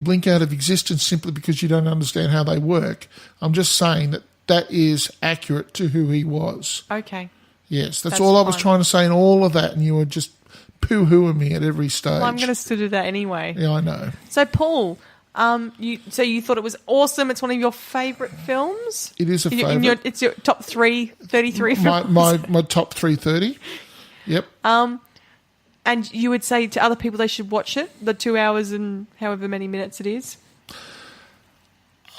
blink out of existence simply because you don't understand how they work. I'm just saying that is accurate to who he was. Okay. Yes, that's all I was trying to say in all of that, and you were just poo-hooing me at every stage. Well, I'm going to do that anyway. Yeah, I know. So, Paul, you thought it was awesome. It's one of your favourite films? It is a favourite. It's your top 33 films? My top 330. Yep. And you would say to other people they should watch it, the 2 hours and however many minutes it is?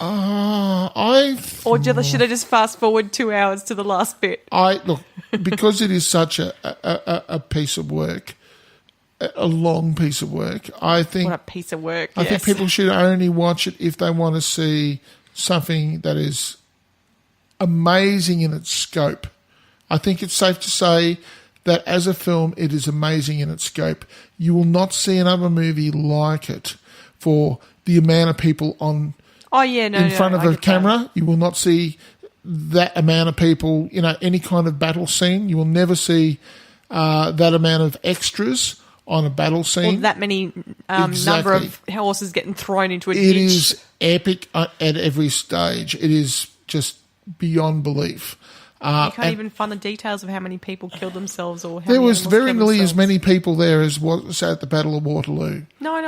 Or should I just fast forward 2 hours to the last bit? Look, because it is such a piece of work, a long piece of work, I think... What a piece of work, I think people should only watch it if they want to see something that is amazing in its scope. I think it's safe to say that as a film, it is amazing in its scope. You will not see another movie like it for the amount of people on... in front of a camera. That. You will not see that amount of people, any kind of battle scene. You will never see that amount of extras on a battle scene. Or that many number of horses getting thrown into a ditch. It is epic at every stage. It is just beyond belief. You can't even find the details of how many people killed themselves or how there many was very nearly themselves. as many people there as was at the Battle of Waterloo. No,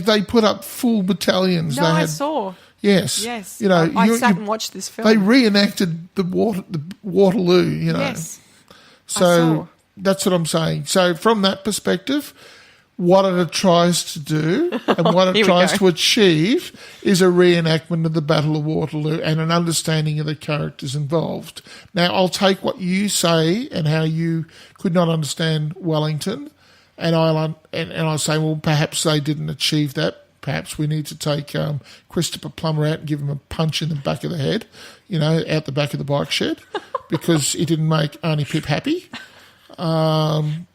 they put up full battalions. No, I saw. Yes. I sat and watched this film. They reenacted the Waterloo. Yes. So that's what I'm saying. So from that perspective, what it tries to do and what it tries to achieve is a reenactment of the Battle of Waterloo and an understanding of the characters involved. Now, I'll take what you say and how you could not understand Wellington, and I'll say, well, perhaps they didn't achieve that. Perhaps we need to take Christopher Plummer out and give him a punch in the back of the head, out the back of the bike shed, because he didn't make Auntie Pip happy.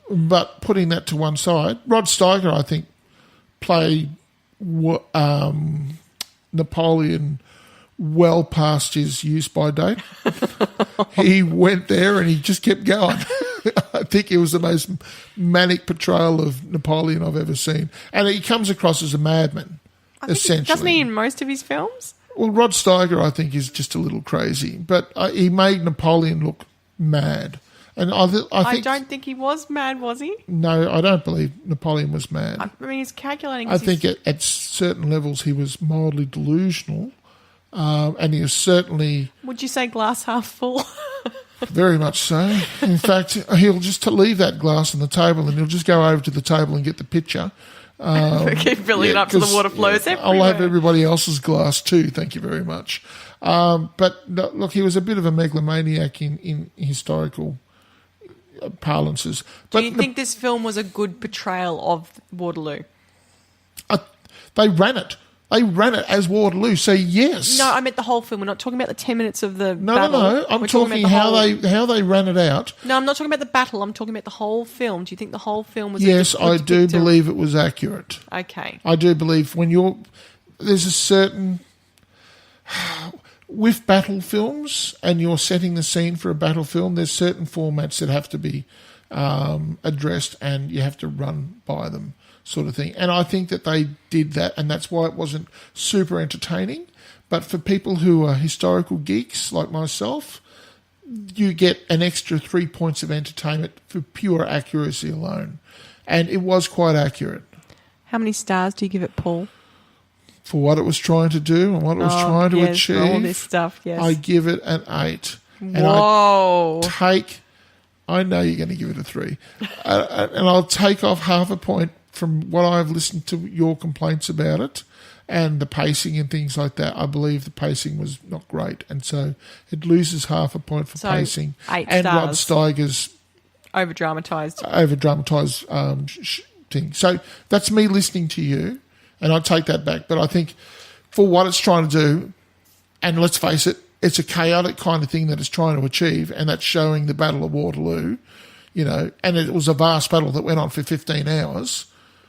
But putting that to one side, Rod Steiger, I think, played Napoleon well past his use-by date. He went there and he just kept going. I think it was the most manic portrayal of Napoleon I've ever seen. And he comes across as a madman, essentially. Doesn't he in most of his films? Well, Rod Steiger, I think, is just a little crazy. But he made Napoleon look mad. And I don't think he was mad, was he? No, I don't believe Napoleon was mad. I mean, he's calculating. I think at certain levels he was mildly delusional. And he was certainly... Would you say glass half full? Very much so. In fact, he'll just leave that glass on the table and he'll just go over to the table and get the pitcher. Keep filling it up so the water flows everywhere. I'll have everybody else's glass too, thank you very much. But look, he was a bit of a megalomaniac in historical parlances. Do you think this film was a good portrayal of Waterloo? They ran it. They ran it as Waterloo, so yes. No, I meant the whole film. We're not talking about the 10 minutes of the battle. No. I'm talking how they ran it out. No, I'm not talking about the battle. I'm talking about the whole film. Do you think the whole film was... Yes, I do believe it was accurate. Okay. I do believe there's a certain... With battle films, and you're setting the scene for a battle film, there's certain formats that have to be addressed and you have to run by them, sort of thing. And I think that they did that, and that's why it wasn't super entertaining. But for people who are historical geeks like myself, you get an extra 3 points of entertainment for pure accuracy alone. And it was quite accurate. How many stars do you give it, Paul? For what it was trying to do and what it was trying to achieve. All this stuff, yes. I give it an 8. And Whoa. I know you're going to give it a 3. And I'll take off half a point from what I've listened to your complaints about it and the pacing and things like that. I believe the pacing was not great. And so it loses half a point for pacing. 8 and Rod stars. Steiger's Over-dramatised thing. So that's me listening to you. And I take that back. But I think for what it's trying to do, and let's face it, it's a chaotic kind of thing that it's trying to achieve, and that's showing the Battle of Waterloo, and it was a vast battle that went on for 15 hours.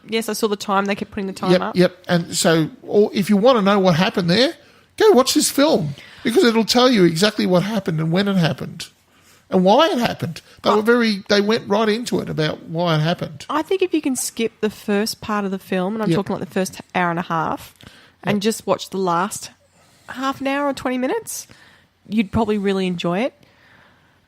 Yes, I saw the time. They kept putting the time up. Yep. And so if you want to know what happened there, go watch this film because it'll tell you exactly what happened and when it happened. and why it happened. They went right into it about why it happened. I think if you can skip the first part of the film, and I'm talking like the first hour and a half, and just watch the last half an hour or 20 minutes, you'd probably really enjoy it.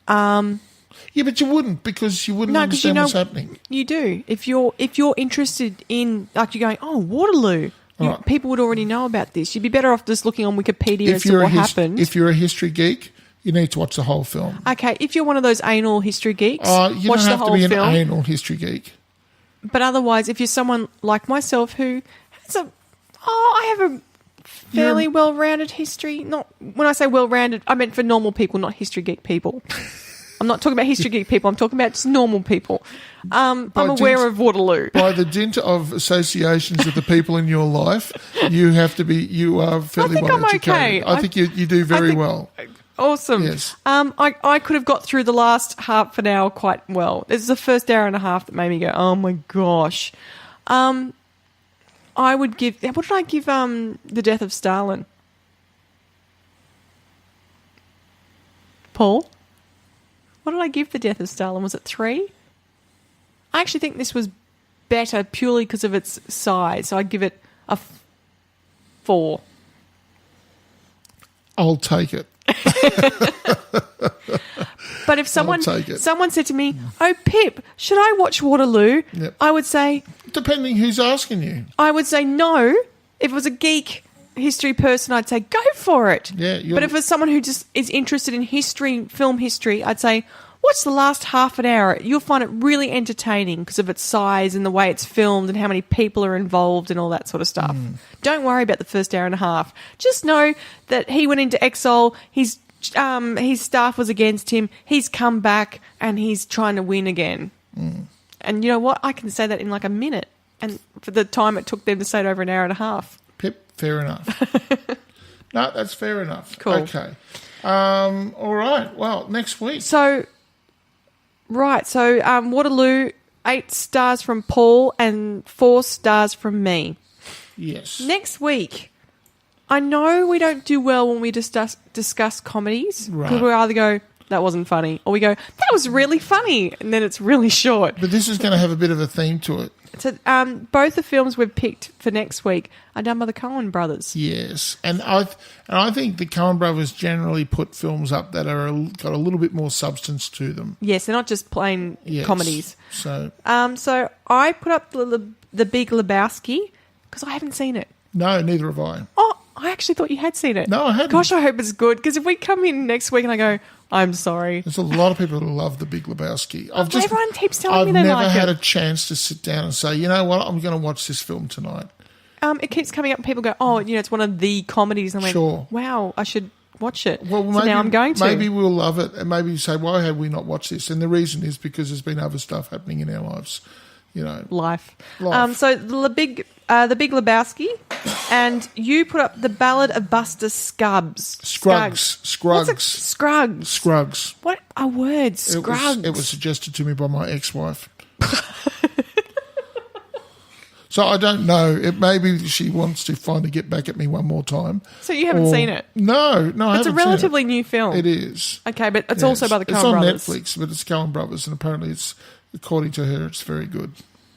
Yeah, but you wouldn't, because you wouldn't understand what's happening. You do. If you're interested in, like, you're going, oh, Waterloo. Right. People would already know about this. You'd be better off just looking on Wikipedia as to what happened. If you're a history geek, you need to watch the whole film. Okay, if you're one of those anal history geeks, you watch don't the have whole to be film. an anal history geek. But otherwise, if you're someone like myself who has I have a fairly well-rounded history. Not when I say well-rounded, I meant for normal people, not history geek people. I'm not talking about history geek people. I'm talking about just normal people. I'm aware of Waterloo. By the dint of associations of the people in your life, you are fairly well educated. Okay. I think you do very well. Awesome. Yes. I could have got through the last half an hour quite well. This is the first hour and a half that made me go, oh my gosh. I would give. What did I give? The Death of Stalin. Paul. What did I give The Death of Stalin? Was it 3? I actually think this was better purely because of its size. So I'd give it a 4. I'll take it. But if someone said to me, oh, Pip, should I watch Waterloo? Yep. I would say... Depending who's asking you. I would say no. If it was a geek history person, I'd say go for it. Yeah, but if it's someone who just is interested in history, film history, I'd say watch the last half an hour. You'll find it really entertaining because of its size and the way it's filmed and how many people are involved and all that sort of stuff. Don't worry about the first hour and a half. Just know that he went into exile. His staff was against him. He's come back and he's trying to win again. And you know what? I can say that in like a minute. And for the time it took them to say it over an hour and a half. Pip, fair enough. No, that's fair enough. Cool. Okay. All right. Well, next week. So Waterloo, 8 stars from Paul and 4 stars from me. Yes. Next week, I know we don't do well when we discuss comedies. Right. Because we either go, that wasn't funny, or we go, that was really funny, and then it's really short. But this is going to have a bit of a theme to it. So both the films we've picked for next week are done by the Coen brothers. Yes, and I think the Coen brothers generally put films up that are got a little bit more substance to them. Yes, they're not just plain comedies. So I put up the Big Lebowski because I haven't seen it. No, neither have I. Oh, I actually thought you had seen it. No, I hadn't. Gosh, I hope it's good because if we come in next week and I go, I'm sorry. There's a lot of people who love The Big Lebowski. Everyone keeps telling me they like it. I've never had a chance to sit down and say, you know what, I'm going to watch this film tonight. It keeps coming up and people go, oh, it's one of the comedies. And I went, wow, I should watch it. Well, so now I'm going to. Maybe we'll love it and maybe you say, why have we not watched this? And the reason is because there's been other stuff happening in our lives. Life. So the Big Lebowski, and you put up the Ballad of Buster Scruggs. Scruggs. What a word, Scruggs. It was suggested to me by my ex-wife. So I don't know. Maybe she wants to finally get back at me one more time. So you haven't seen it? No, I haven't seen it. It's a relatively new film. It is. Okay, but it's also by the Coen brothers. It's on Netflix, but it's Coen brothers, and apparently according to her, it's very good.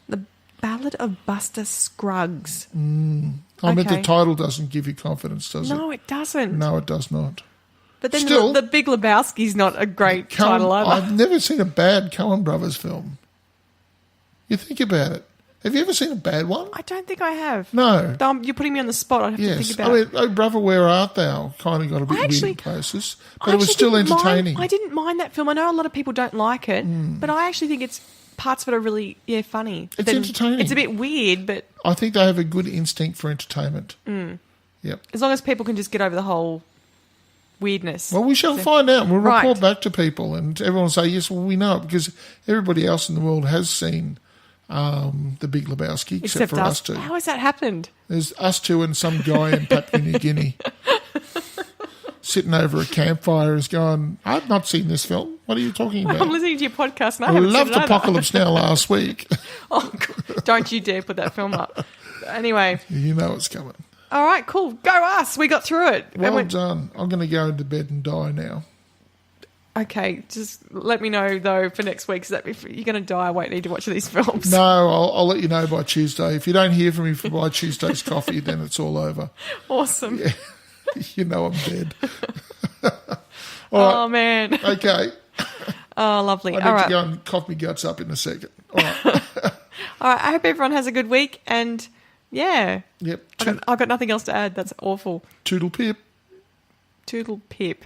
The Ballad of Buster Scruggs. I bet the title doesn't give you confidence, does it? No, it doesn't. No, it does not. But then the Big Lebowski's not a great title either. I've never seen a bad Coen brothers film. You think about it. Have you ever seen a bad one? I don't think I have. No. You're putting me on the spot. I have to think about it. Oh, brother, where art thou? Kind of got a bit weird in places. But it was still entertaining. I didn't mind that film. I know a lot of people don't like it, but I actually think parts of it are really funny. It's entertaining. It's a bit weird, but... I think they have a good instinct for entertainment. Yep. As long as people can just get over the whole weirdness. Well, we shall find out. We'll report back to people and everyone will say, yes, well, we know it because everybody else in the world has seen The Big Lebowski, except for us two. How has that happened? There's us two and some guy in Papua New Guinea sitting over a campfire is going, I've not seen this film. What are you talking about? I'm listening to your podcast and I haven't loved seen it Apocalypse Now last week. Oh, God. Don't you dare put that film up. Anyway. You know it's coming. All right, cool. Go us. We got through it. Well done. I'm going to go into bed and die now. Okay, just let me know, though, for next week, because if you're going to die, I won't need to watch these films. No, I'll let you know by Tuesday. If you don't hear from me by Tuesday's coffee, then it's all over. Awesome. Yeah. You know I'm dead. Oh, man. Okay. Oh, lovely. I need to go and cough my guts up in a second. All right. All right, I hope everyone has a good week, and, yeah. Yep. I've got nothing else to add. That's awful. Toodle pip. Toodle pip.